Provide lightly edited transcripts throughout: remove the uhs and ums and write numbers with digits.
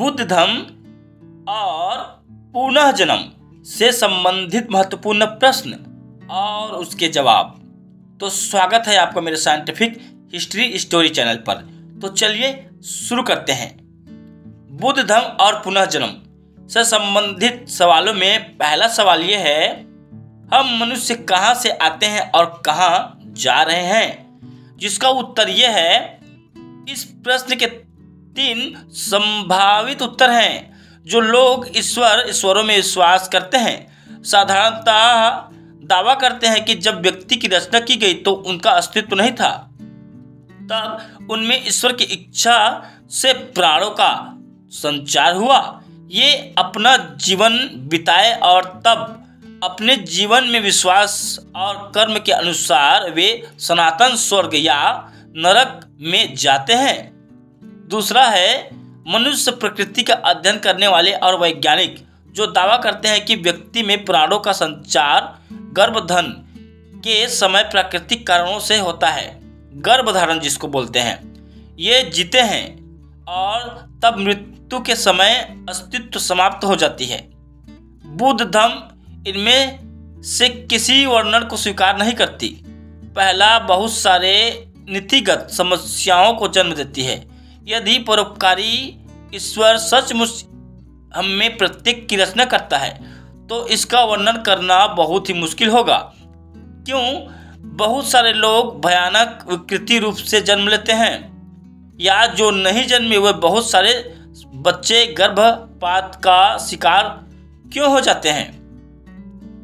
बुद्ध धम्म और पुनः जन्म से संबंधित महत्वपूर्ण प्रश्न और उसके जवाब। तो स्वागत है आपका मेरे साइंटिफिक हिस्ट्री स्टोरी चैनल पर। तो चलिए शुरू करते हैं। बुद्ध धम्म और पुनः जन्म से संबंधित सवालों में पहला सवाल यह है, हम मनुष्य कहाँ से आते हैं और कहाँ जा रहे हैं? जिसका उत्तर यह है, इस प्रश्न के 3 संभावित उत्तर हैं। जो लोग ईश्वरों में विश्वास करते हैं साधारणतः दावा करते हैं कि जब व्यक्ति की रचना की गई तो उनका अस्तित्व नहीं था। तब उनमें ईश्वर की इच्छा से प्राणों का संचार हुआ। ये अपना जीवन बिताए और तब अपने जीवन में विश्वास और कर्म के अनुसार वे सनातन स्वर्ग या नरक में जाते हैं। दूसरा है, मनुष्य प्रकृति का अध्ययन करने वाले और वैज्ञानिक जो दावा करते हैं कि व्यक्ति में प्राणों का संचार गर्भधारण के समय प्राकृतिक कारणों से होता है। गर्भधारण जिसको बोलते हैं, ये जीते हैं और तब मृत्यु के समय अस्तित्व समाप्त हो जाती है। बुद्ध धम्म इनमें से किसी वर्णन को स्वीकार नहीं करती। पहला बहुत सारे नीतिगत समस्याओं को जन्म देती है। यदि परोपकारी ईश्वर सचमुच हम में प्रत्येक की रचना करता है तो इसका वर्णन करना बहुत ही मुश्किल होगा। क्यों? बहुत सारे लोग भयानक विकृति रूप से जन्म लेते हैं, या जो नहीं जन्मे हुए बहुत सारे बच्चे गर्भपात का शिकार क्यों हो जाते हैं?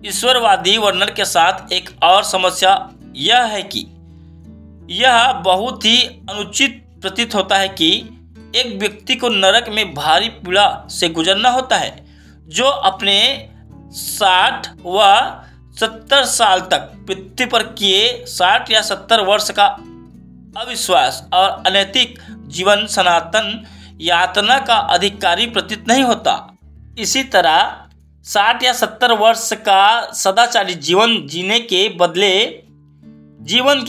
ईश्वरवादी वर्णन के साथ एक और समस्या यह है कि यह बहुत ही अनुचित प्रतीत होता है कि एक व्यक्ति को नरक में भारी पीड़ा से गुजरना होता है, जो अपने 60 व 70 साल तक पृथ्वी पर किए 60 या 70 वर्ष का अविश्वास और अनैतिक जीवन सनातन यातना का अधिकारी प्रतीत नहीं होता। इसी तरह 60 या 70 वर्ष का सदाचारी जीवन के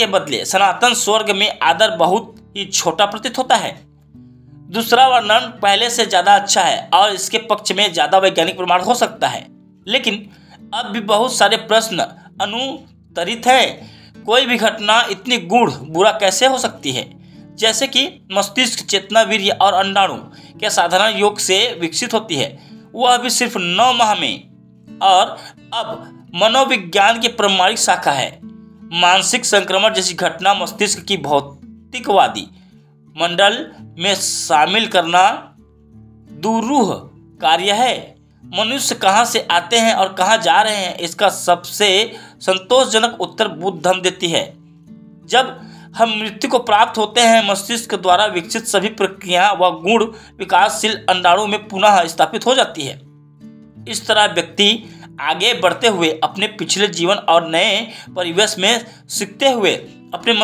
बदले सनातन स्वर्ग में आदर बहुत ही छोटा प्रतीत होता है। दूसरा वर्णन पहले से ज़्यादा अच्छा है और इसके पक्ष में ज़्यादा वैज्ञानिक प्रमाण हो सकता है, लेकिन अब भी बहुत सारे प्रश्न अनुत्तरित हैं। कोई भी घटना इतनी गूढ़ बुरा कैसे हो सकती है? जैसे कि मस्तिष्क चेतना, वीर्य और अंडाणु के साधारण योग से विकसित होती है, वह भी सिर्फ 9 माह में। और अब मनोविज्ञान की प्रामाणिक शाखा है। मानसिक संक्रमण जैसी घटना मस्तिष्क की भौतिकवादी मंडल में शामिल करना दुरूह कार्य है। मनुष्य कहाँ से आते हैं और कहाँ जा रहे हैं, इसका सबसे संतोषजनक उत्तर बुद्ध धम्म देती है। जब हम मृत्यु को प्राप्त होते हैं, मस्तिष्क द्वारा विकसित सभी प्रक्रिया व गुण विकासशील अंडाणु में पुनः स्थापित हो जाती है। इस तरह व्यक्ति आगे बढ़ते हुए अपने पिछले जीवन और नए परिवेश में सीखते हुए अपने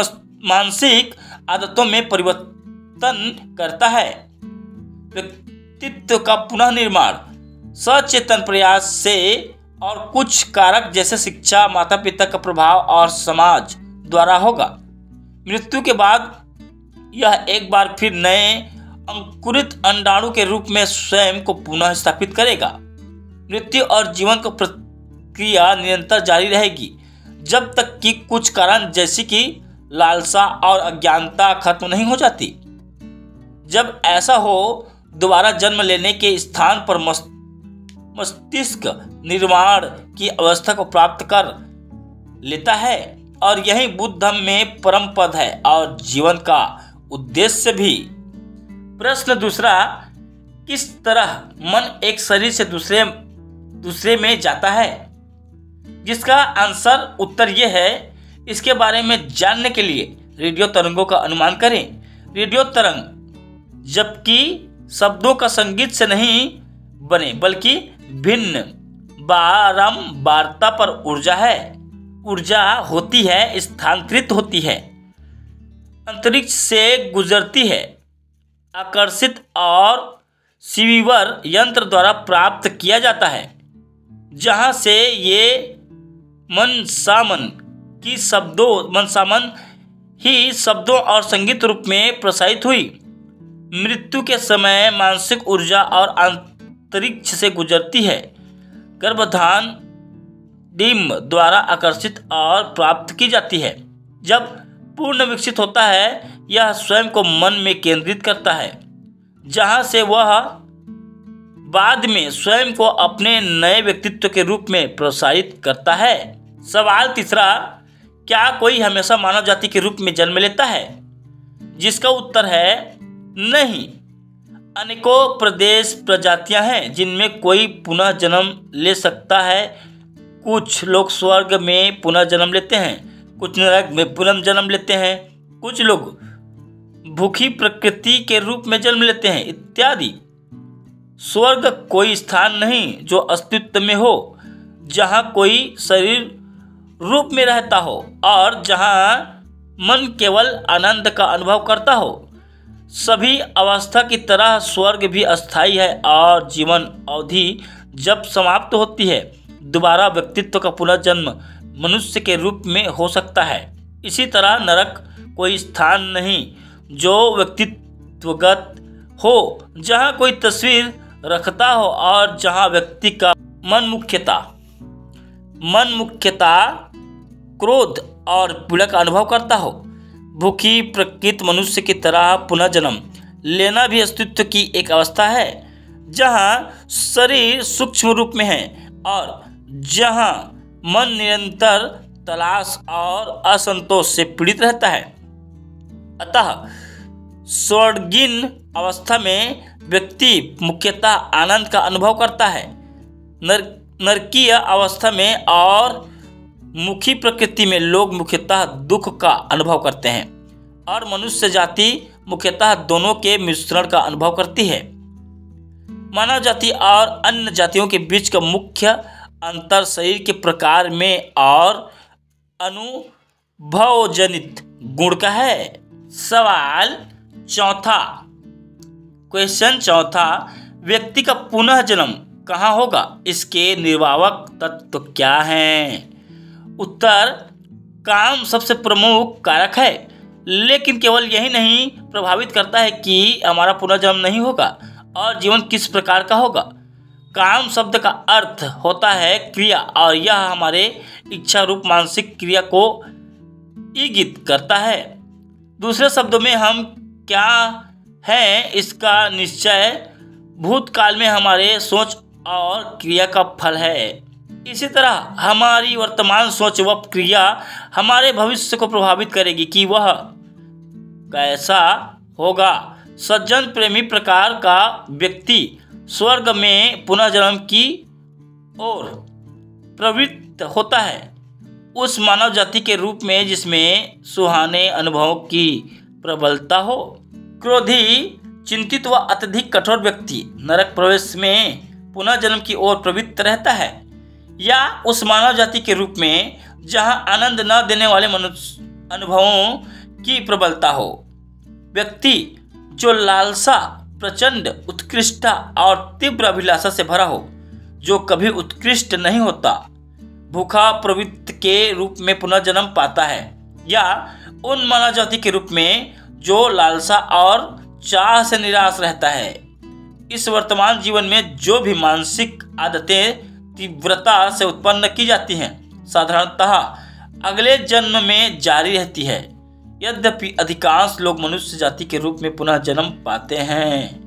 मानसिक आदतों में परिवर्तन करता है। व्यक्तित्व का पुनः निर्माण सचेतन प्रयास से और कुछ कारक जैसे शिक्षा, माता पिता का प्रभाव और समाज द्वारा होगा। मृत्यु के बाद यह एक बार फिर नए अंकुरित अंडाणु के रूप में स्वयं को पुनः स्थापित करेगा। मृत्यु और जीवन की प्रक्रिया निरंतर जारी रहेगी जब तक कि कुछ कारण जैसे कि लालसा और अज्ञानता खत्म नहीं हो जाती। जब ऐसा हो, दोबारा जन्म लेने के स्थान पर मस्तिष्क निर्माण की अवस्था को प्राप्त कर लेता है, और यही बुद्ध धम्म में परम पद है और जीवन का उद्देश्य भी। प्रश्न दूसरा, किस तरह मन एक शरीर से दूसरे में जाता है? जिसका आंसर उत्तर यह है, इसके बारे में जानने के लिए रेडियो तरंगों का अनुमान करें। रेडियो तरंग जबकि शब्दों का संगीत से नहीं बने बल्कि भिन्न बारंबारता पर ऊर्जा होती है, स्थानांतरित होती है, अंतरिक्ष से गुजरती है, आकर्षित और सीवीवर यंत्र द्वारा प्राप्त किया जाता है, जहां से ये मनसामन ही शब्दों और संगीत रूप में प्रसारित हुई। मृत्यु के समय मानसिक ऊर्जा और अंतरिक्ष से गुजरती है। गर्भाधान डिम्ब द्वारा आकर्षित और प्राप्त की जाती है। जब पूर्ण विकसित होता है यह स्वयं को मन में केंद्रित करता है, जहां से वह बाद में स्वयं को अपने नए व्यक्तित्व के रूप में प्रोत्साहित करता है। सवाल तीसरा, क्या कोई हमेशा मानव जाति के रूप में जन्म लेता है? जिसका उत्तर है नहीं। अनेकों प्रजातियां हैं जिनमें कोई पुनः जन्म ले सकता है। कुछ लोग स्वर्ग में पुनः जन्म लेते हैं, कुछ नरक में पुनः जन्म लेते हैं, कुछ लोग भूखी प्रकृति के रूप में जन्म लेते हैं इत्यादि। स्वर्ग कोई स्थान नहीं जो अस्तित्व में हो, जहाँ कोई शरीर रूप में रहता हो और जहाँ मन केवल आनंद का अनुभव करता हो। सभी अवस्था की तरह स्वर्ग भी अस्थायी है और जीवन अवधि जब समाप्त होती है दोबारा व्यक्तित्व का पुनर्जन्म मनुष्य के रूप में हो सकता है। इसी तरह नरक कोई स्थान नहीं जो व्यक्तित्वगत हो, जहाँ कोई तस्वीर रखता हो और जहाँ व्यक्ति का मन मुख्यता क्रोध और पीड़ा का अनुभव करता हो। भूखी प्रकृति मनुष्य की तरह पुनर्जन्म लेना भी अस्तित्व की एक अवस्था है, जहाँ शरीर सूक्ष्म रूप में है और जहाँ मन निरंतर तलाश और असंतोष से पीड़ित रहता है। अतः स्वर्गीन अवस्था में व्यक्ति मुख्यतः आनंद का अनुभव करता है। नरकीय अवस्था में और मुखी प्रकृति में लोग मुख्यतः दुख का अनुभव करते हैं और मनुष्य जाति मुख्यतः दोनों के मिश्रण का अनुभव करती है। मानव जाति और अन्य जातियों के बीच का मुख्य अंतर शरीर के प्रकार में और अनुभवजनित गुण का है। सवाल चौथा, क्वेश्चन चौथा, व्यक्ति का पुनः जन्म कहाँ होगा? इसके निर्वाहक तत्व क्या हैं? उत्तर, काम सबसे प्रमुख कारक है, लेकिन केवल यही नहीं प्रभावित करता है कि हमारा पुनर्जन्म नहीं होगा और जीवन किस प्रकार का होगा। काम शब्द का अर्थ होता है क्रिया और यह हमारे इच्छा रूप मानसिक क्रिया को इंगित करता है। दूसरे शब्दों में हम क्या हैं इसका निश्चय भूतकाल में हमारे सोच और क्रिया का फल है। इसी तरह हमारी वर्तमान सोच व क्रिया हमारे भविष्य को प्रभावित करेगी कि वह कैसा होगा। सज्जन प्रेमी प्रकार का व्यक्ति स्वर्ग में पुनर्जन्म की ओर प्रवृत्त होता है, उस मानव जाति के रूप में जिसमें सुहाने अनुभवों की प्रबलता हो। क्रोधी, चिंतित व अत्यधिक कठोर व्यक्ति नरक प्रवेश में पुनर्जन्म की ओर प्रवृत्त रहता है, या उस मानव जाति के रूप में जहां आनंद न देने वाले मनुष्य अनुभवों की प्रबलता हो। व्यक्ति जो लालसा, प्रचंड उत्कृष्टता और तीव्र अभिलाषा से भरा हो, जो कभी उत्कृष्ट नहीं होता, भूखा प्रवृत्ति के रूप में पुनर्जन्म पाता है, या उन मानव जाति के रूप में जो लालसा और चाह से निराश रहता है। इस वर्तमान जीवन में जो भी मानसिक आदतें तीव्रता से उत्पन्न की जाती हैं, साधारणतः अगले जन्म में जारी रहती है। यद्यपि अधिकांश लोग मनुष्य जाति के रूप में पुनः जन्म पाते हैं।